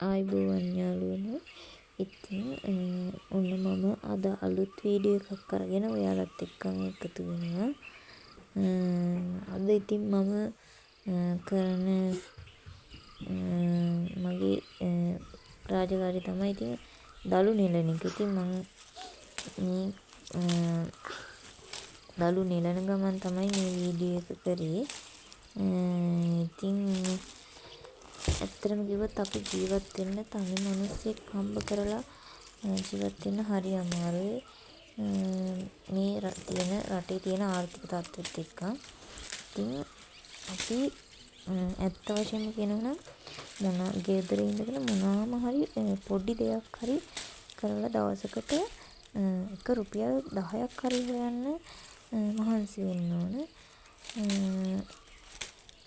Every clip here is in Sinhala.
ආයුබෝවන් යාළුවනේ. ඉතින් ඔන්න මම අද අලුත් වීඩියෝ එකක් අරගෙන ඔයාලත් එක්කම එකතු වෙනවා. අද ඉතින් මම කරන මගේ රාජකාරිය තමයි ඉතින් දළු නෙලන එක. ඉතින් මම මේ දළු නෙලන ගමන් තමයි මේ වීඩියෝ එක කරේ. ඉතින් ඇත්තටම කිව්වොත් අපි ජීවත් වෙන්න තනි මිනිස්සෙක් හම්බ කරලා ජීවත් වෙන්න හරි අමාරුයි. මේ රටේ තියෙන ආර්ථික තත්ත්වෙත් එක්ක. ඉතින් අපි ඇත්ත වශයෙන්ම කියනවා නම් ගෙදර ඉඳගෙන මොනවාම හරි පොඩි දෙයක් හරි කරලා දවසකට එක රුපියල් 10ක් හරි හොයන්න මහන්සි වෙන්න ඕන.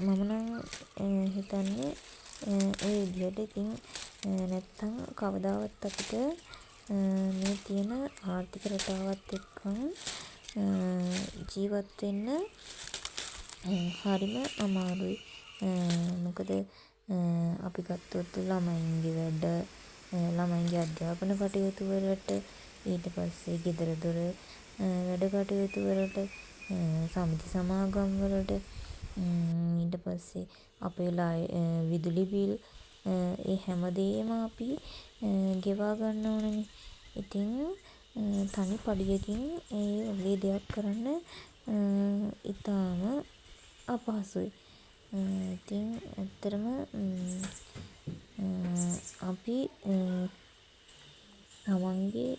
මම නම් හිතන්නේ ඒ විදිහට. ඉතින් නැත්තම් කවදාවත් අපිට මේ තියෙන ආර්ථික රටාවත් එක්කම ජීවත් වෙන්න හරිම අමාරුයි. මොකද අපි ගත්තොත් ළමයින්ගේ වැඩ, ළමයින්ගේ අධ්‍යාපන කටයුතු වලට, ඊට පස්සේ ගෙදර දොර වැඩ කටයුතු වලට, සමිති සමාගම් වලට, ඊට පස්සේ අපේ විදුලි බිල්, ඒ හැමදේම අපි ගෙවා ගන්න ඕනනේ. ඉතින් තනි පඩියකින් ඒ වගේ දෙයක් කරන්න ඉතාම අපහසුයි. ඉතින් ඇත්තටම අපි තමන්ගේ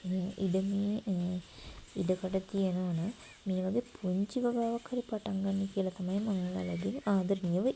ඉඩකඩ තියෙනවනම් මේ වගේ පුංචි වගාවක් හරි පටන් ගන්න කියලා තමයි මම ඔයාලගෙන් ආදරණීයව